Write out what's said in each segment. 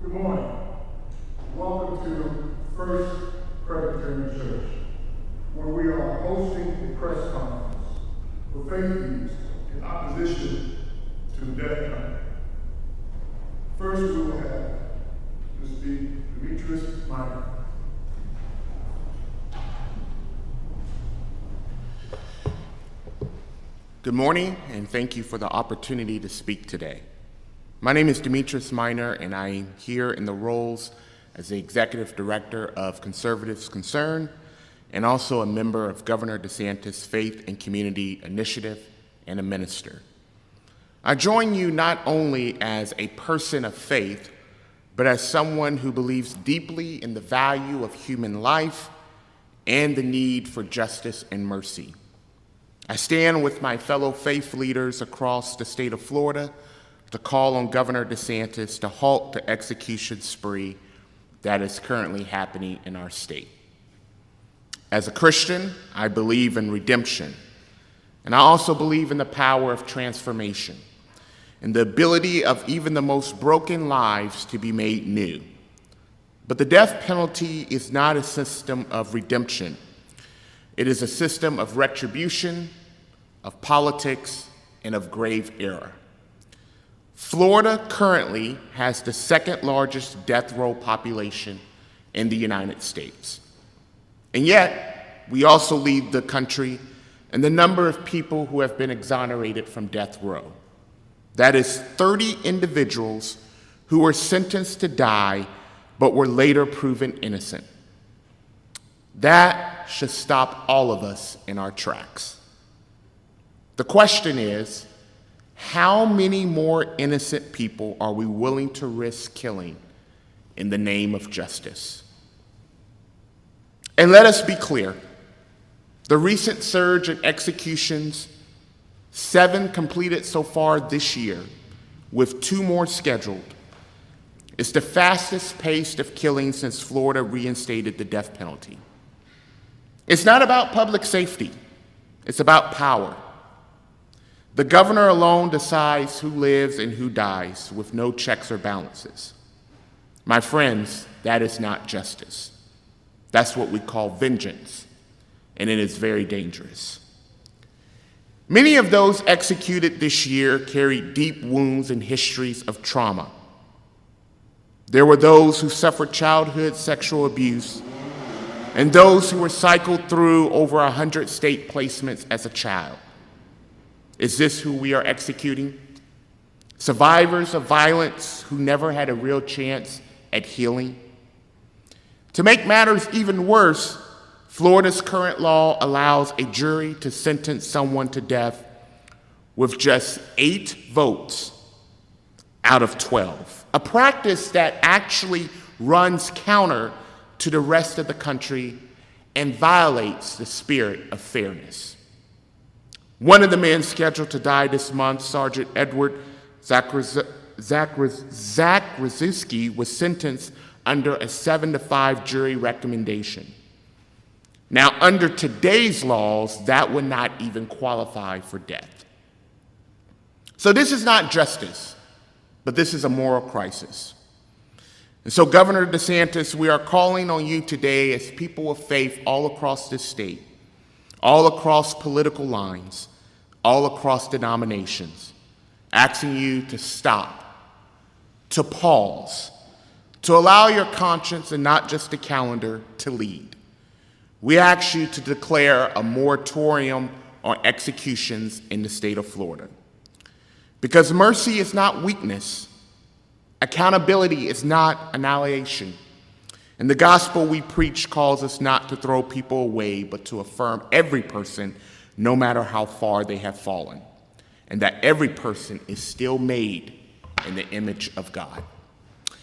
Good morning. Welcome to First Presbyterian Church, where we are hosting a press conference for faith leaders in opposition to the death penalty. First, we will have to speak Demetrius Miner. Good morning, and thank you for the opportunity to speak today. My name is Demetrius Miner, and I am here in the roles as the Executive Director of Conservatives Concern and also a member of Governor DeSantis' Faith and Community Initiative and a minister. I join you not only as a person of faith, but as someone who believes deeply in the value of human life and the need for justice and mercy. I stand with my fellow faith leaders across the state of Florida to call on Governor DeSantis to halt the execution spree that is currently happening in our state. As a Christian, I believe in redemption, and I also believe in the power of transformation and the ability of even the most broken lives to be made new. But the death penalty is not a system of redemption. It is a system of retribution, of politics, and of grave error. Florida currently has the second largest death row population in the United States. And yet, we also lead the country in the number of people who have been exonerated from death row. That is 30 individuals who were sentenced to die but were later proven innocent. That should stop all of us in our tracks. The question is, how many more innocent people are we willing to risk killing in the name of justice? And let us be clear, the recent surge in executions, 7 completed so far this year, with 2 more scheduled, is the fastest pace of killing since Florida reinstated the death penalty. It's not about public safety, it's about power. The governor alone decides who lives and who dies with no checks or balances. My friends, that is not justice. That's what we call vengeance, and it is very dangerous. Many of those executed this year carried deep wounds and histories of trauma. There were those who suffered childhood sexual abuse and those who were cycled through over 100 state placements as a child. Is this who we are executing? Survivors of violence who never had a real chance at healing? To make matters even worse, Florida's current law allows a jury to sentence someone to death with just 8 votes out of 12, a practice that actually runs counter to the rest of the country and violates the spirit of fairness. One of the men scheduled to die this month, Sergeant Edward Zakrzewski, was sentenced under a 7-5 jury recommendation. Now, under today's laws, that would not even qualify for death. So this is not justice, but this is a moral crisis. And so, Governor DeSantis, we are calling on you today as people of faith all across this state, all across political lines, all across denominations, asking you to stop, to pause, to allow your conscience and not just the calendar to lead. We ask you to declare a moratorium on executions in the state of Florida. Because mercy is not weakness. Accountability is not annihilation. And the gospel we preach calls us not to throw people away, but to affirm every person, no matter how far they have fallen, and that every person is still made in the image of God.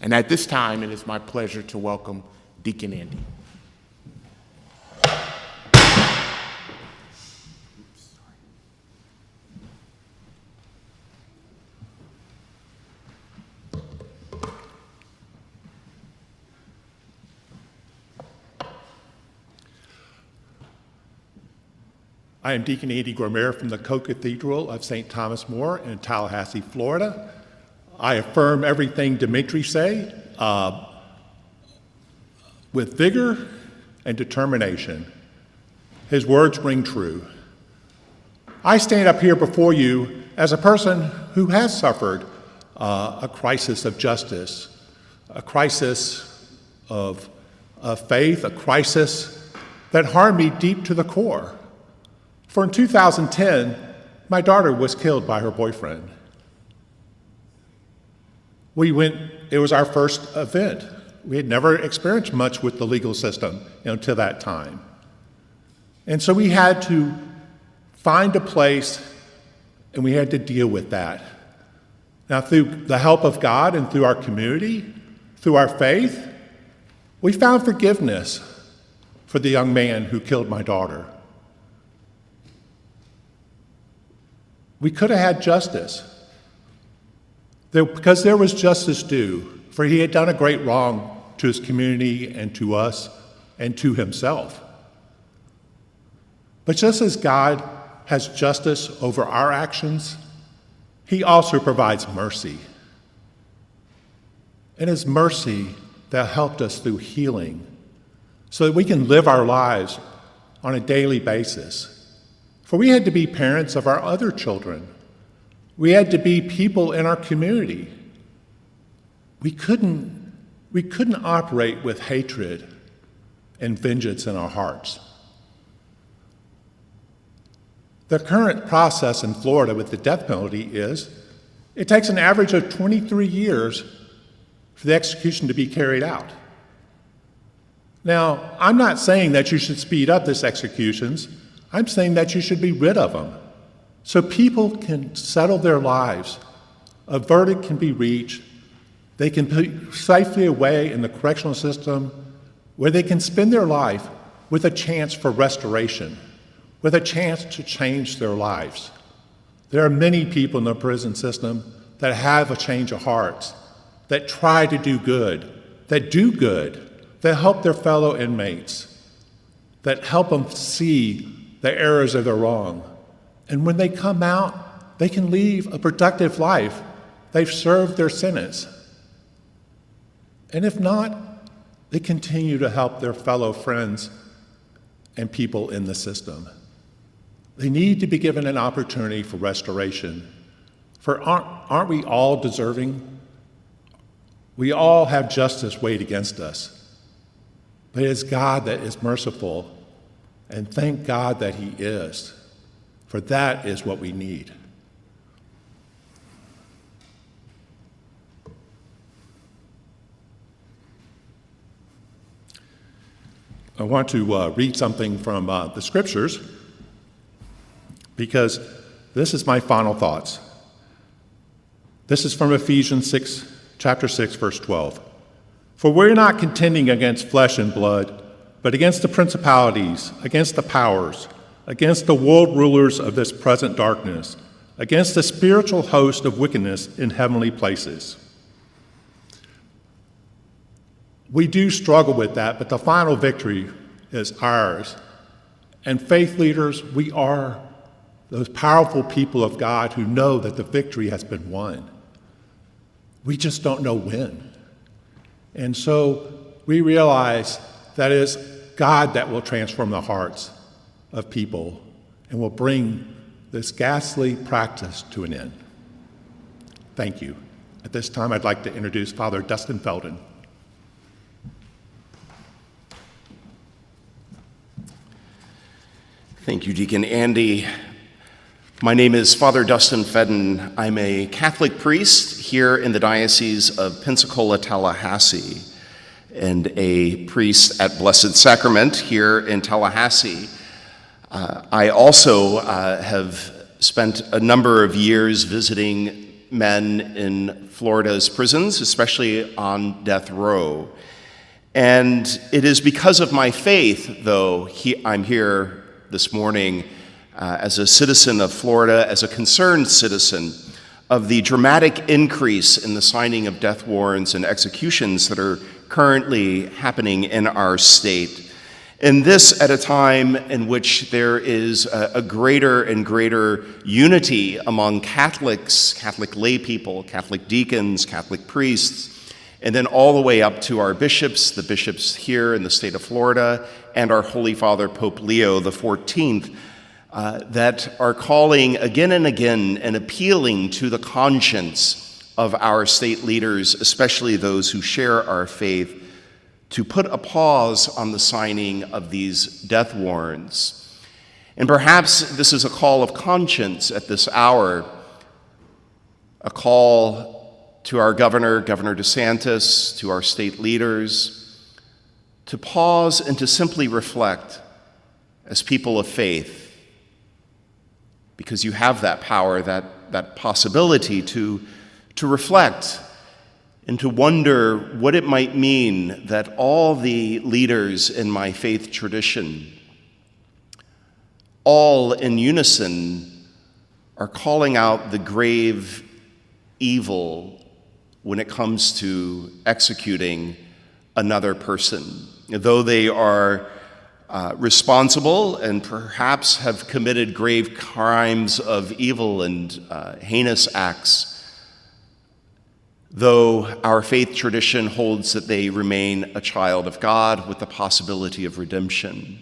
And at this time, it is my pleasure to welcome Deacon Andy. I am Deacon Andy Gomer from the Co-Cathedral of St. Thomas More in Tallahassee, Florida. I affirm everything Demetrius say with vigor and determination. His words ring true. I stand up here before you as a person who has suffered a crisis of justice, a crisis of faith, a crisis that harmed me deep to the core. For in 2010, my daughter was killed by her boyfriend. It was our first event. We had never experienced much with the legal system until that time. And so we had to find a place and we had to deal with that. Now, through the help of God and through our community, through our faith, we found forgiveness for the young man who killed my daughter. We could have had justice, because there was justice due, for he had done a great wrong to his community and to us and to himself. But just as God has justice over our actions, he also provides mercy. And it's mercy that helped us through healing so that we can live our lives on a daily basis. For we had to be parents of our other children. We had to be people in our community. We couldn't operate with hatred and vengeance in our hearts. The current process in Florida with the death penalty is it takes an average of 23 years for the execution to be carried out. Now, I'm not saying that you should speed up these executions. I'm saying that you should be rid of them so people can settle their lives. A verdict can be reached. They can be safely away in the correctional system where they can spend their life with a chance for restoration, with a chance to change their lives. There are many people in the prison system that have a change of hearts, that try to do good, that help their fellow inmates, that help them see the errors of their wrong. And when they come out, they can leave a productive life. They've served their sentence. And if not, they continue to help their fellow friends and people in the system. They need to be given an opportunity for restoration. For aren't we all deserving? We all have justice weighed against us. But it is God that is merciful, and thank God that he is, for that is what we need. I want to read something from the scriptures, because this is my final thoughts. This is from Ephesians chapter 6, verse 12. For we're not contending against flesh and blood, but against the principalities, against the powers, against the world rulers of this present darkness, against the spiritual host of wickedness in heavenly places. We do struggle with that, but the final victory is ours. And faith leaders, we are those powerful people of God who know that the victory has been won. We just don't know when. And so we realize that it is God that will transform the hearts of people and will bring this ghastly practice to an end. Thank you. At this time, I'd like to introduce Father Dustin Fedin. Thank you, Deacon Andy. My name is Father Dustin Fedin. I'm a Catholic priest here in the Diocese of Pensacola, Tallahassee, and a priest at Blessed Sacrament here in Tallahassee. I also have spent a number of years visiting men in Florida's prisons, especially on death row. And it is because of my faith, though, I'm here this morning as a citizen of Florida, as a concerned citizen of the dramatic increase in the signing of death warrants and executions that are currently happening in our state. And this at a time in which there is a greater and greater unity among Catholics, Catholic lay people, Catholic deacons, Catholic priests, and then all the way up to our bishops, the bishops here in the state of Florida, and our Holy Father, Pope Leo XIV, that are calling again and again and appealing to the conscience of our state leaders, especially those who share our faith, to put a pause on the signing of these death warrants. And perhaps this is a call of conscience at this hour, a call to our Governor DeSantis, to our state leaders, to pause and to simply reflect as people of faith, because you have that power, that possibility to reflect and to wonder what it might mean that all the leaders in my faith tradition, all in unison, are calling out the grave evil when it comes to executing another person. Though they are responsible and perhaps have committed grave crimes of evil and heinous acts, though our faith tradition holds that they remain a child of God with the possibility of redemption.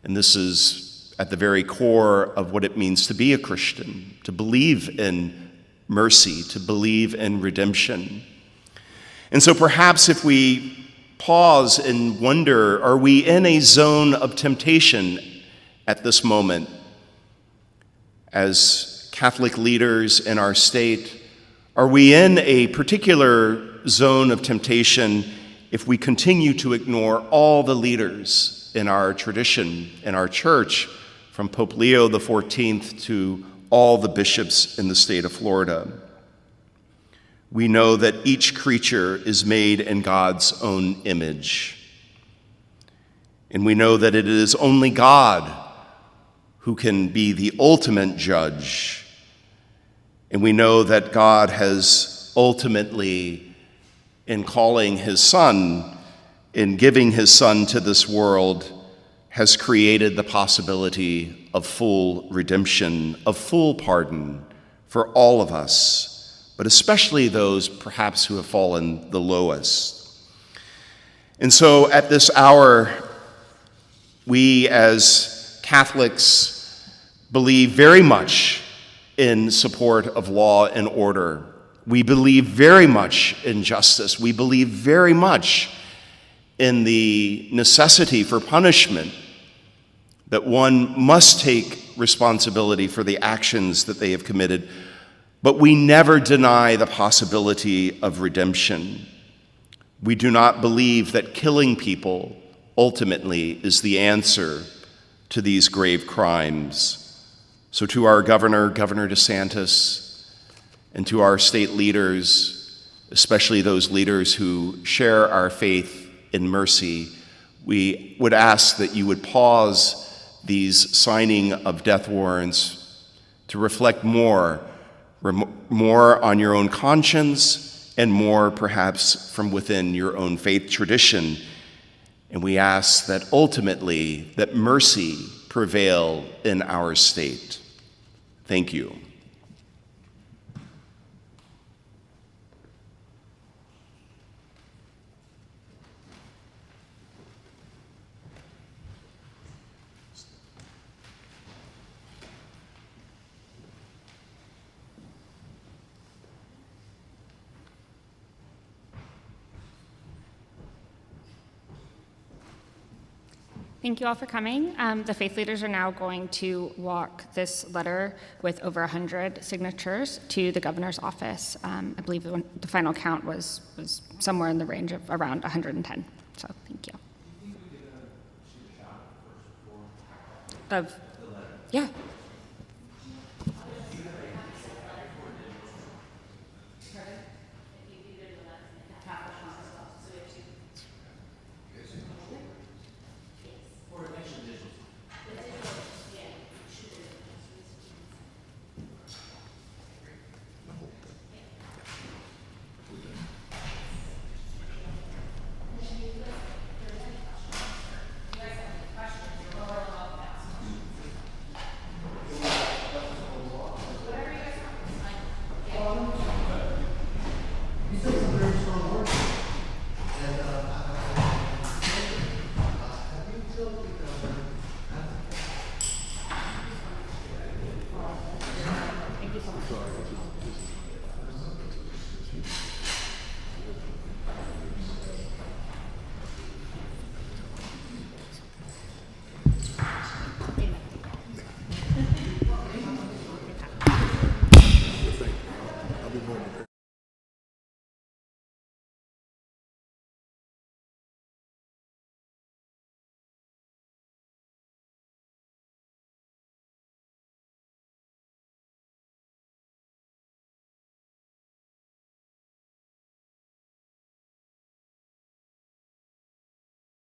And this is at the very core of what it means to be a Christian, to believe in mercy, to believe in redemption. And so perhaps if we pause and wonder, are we in a zone of temptation at this moment as Catholic leaders in our state? Are we in a particular zone of temptation if we continue to ignore all the leaders in our tradition, in our church, from Pope Leo XIV to all the bishops in the state of Florida? We know that each creature is made in God's own image. And we know that it is only God who can be the ultimate judge. And we know that God has ultimately, in calling his Son, in giving his Son to this world, has created the possibility of full redemption, of full pardon for all of us, but especially those perhaps who have fallen the lowest. And so at this hour, we as Catholics believe very much in support of law and order. We believe very much in justice. We believe very much in the necessity for punishment, that one must take responsibility for the actions that they have committed. But we never deny the possibility of redemption. We do not believe that killing people ultimately is the answer to these grave crimes. So to our Governor DeSantis, and to our state leaders, especially those leaders who share our faith in mercy, we would ask that you would pause these signing of death warrants to reflect more on your own conscience and more perhaps from within your own faith tradition. And we ask that ultimately that mercy prevail in our state. Thank you. Thank you all for coming. The faith leaders are now going to walk this letter with over 100 signatures to the governor's office. I believe the final count was somewhere in the range of around 110. So thank you. Do you think we could shoot a shot first before? Of the letter? Yeah.